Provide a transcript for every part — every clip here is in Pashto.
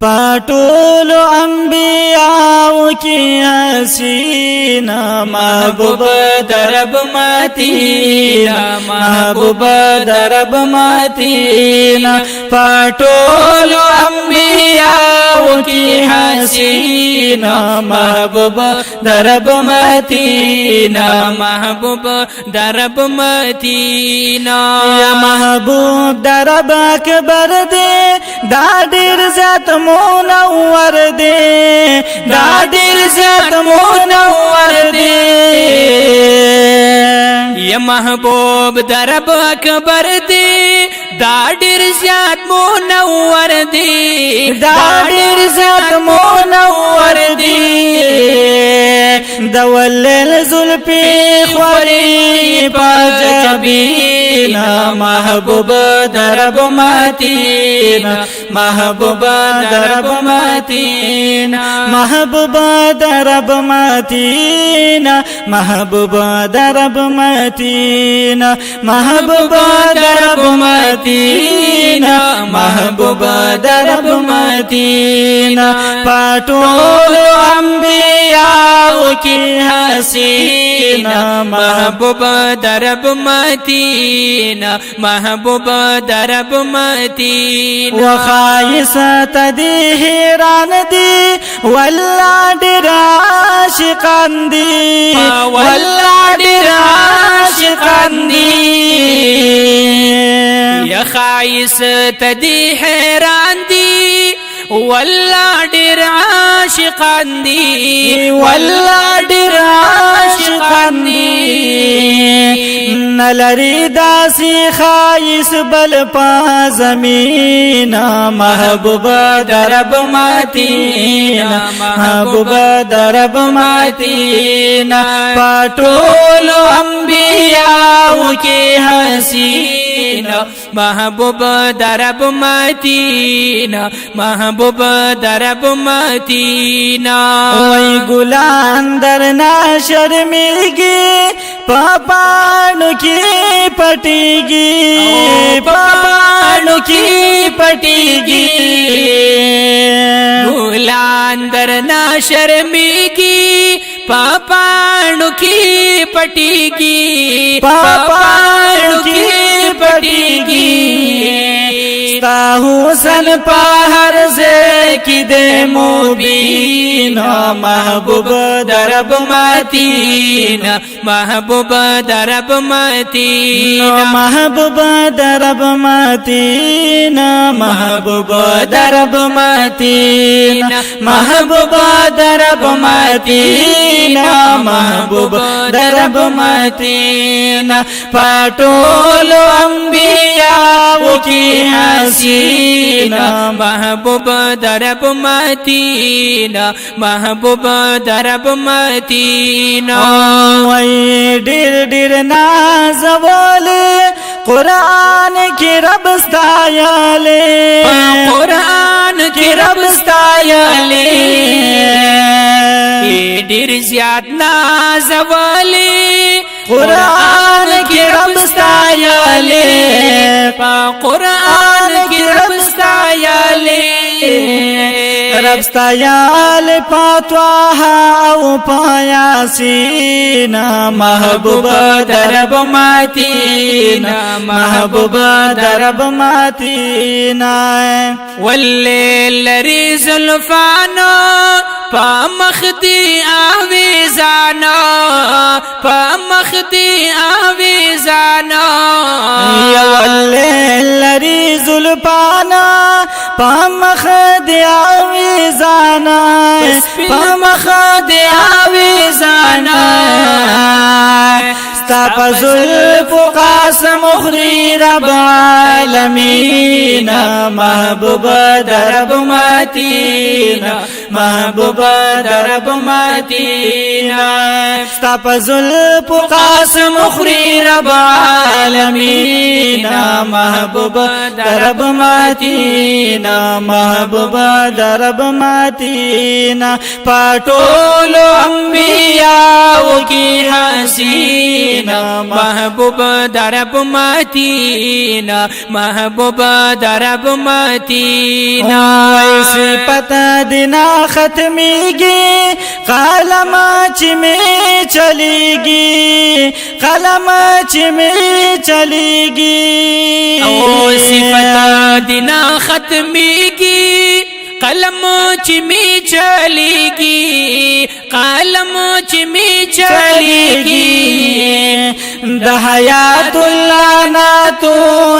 پټولو انبیاء کی حسینا محبوب درب متینا محبوب درب متینا پټولو انبیاء کی حسینا محبوب درب متینا محبوب درب متینا یا محبوب درب اکبر دے دا ډیر زیات منور دے دا ډیر زیات منور دے یا محبوب درب اکبر دے دا ډیر زیات منور دے دا ډیر زیات منور دے دولل زلفی خوری پاجبینا محبوب درب متینا محبوب درب متینا محبوب درب متینا محبوب درب متینا محبوب درب متینا محبوب درب متینا پټول انبیاء کی حسینا محبوب درب متینا محبوب درب متینا وخایست دی حیران دی والله ډیر عاشقان دی والله ډیر عاشقان دی یا خایست دی حیران دی والله ډیر عاشقان دی والله ډیر عاشقان دی نلری داسی خایس بل پا زمین محبوب درب متینا محبوب درب متینا پټولو انبیاء کی حسینا محبوب درب متینا محبوب درب متینا وی گلان در نا شرمیگی پاپانو کی پٹیگی پاپانو کی پٹیگی گلان در نا شرمیگی پاپانو کی پٹیگی پاپانو کی پٹیگی ستا حسن پا ہر زے کی دے مبینا محبوب درب متینا محبوب درب متینا محبوب درب متینا محبوب درب متینا محبوب درب متینا محبوب درب متینا پټولو انبیاء کی حسینا محبوب درب متینا محبوب درب متینا وی ډیر ډیر نازولے قرآن کی رب ستایلے قرآن کی رب ستایلے ډیر زیات نازولے قرآن کی رب ستایلے قرآن کی رب ستایلے رب ستایل پاتواها او پایاسینا محبوب درب متینا محبوب درب متینا واللیل لری زلفانو پا مخدی آویزانا پا مخدی آویزانا یا واللیل لری زلفانا پا مخدی آویزانا پا مخدی آویزانا ستا پا ظلف و قاسم اخری رب عالمین محبوب درب متینا محبوبا درب ماتینا ستا په زلفو قاسم اخری رب عالمینا محبوبا درب ماتینا محبوبا درب ماتینا پټولو انبیاء کی حسینا محبوبا درب ماتینا محبوبا درب ماتینا صفت دینا ختمیگی قلم چی میں چلیگی قلم چی میں چلیگی صفت دینا ختمیگی قلم چی می چلیگی قلم چی می چلیگی د حیات اللہ ناتو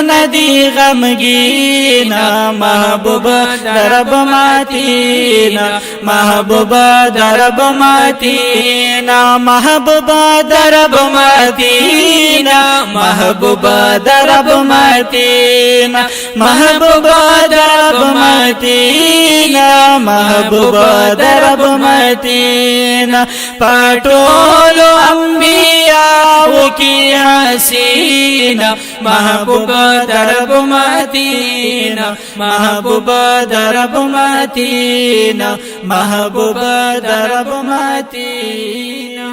ندی غمگینا محبوب درب ماتینا محبوب درب ماتینا محبوب درب ماتینا محبوب درب ماتینا محبوب درب ماتینا محبوب درب ماتینا پټولو انبیاء کی حسینا محبوب درب ماتینا محبوب درب ماتینا محبوب درب ماتینا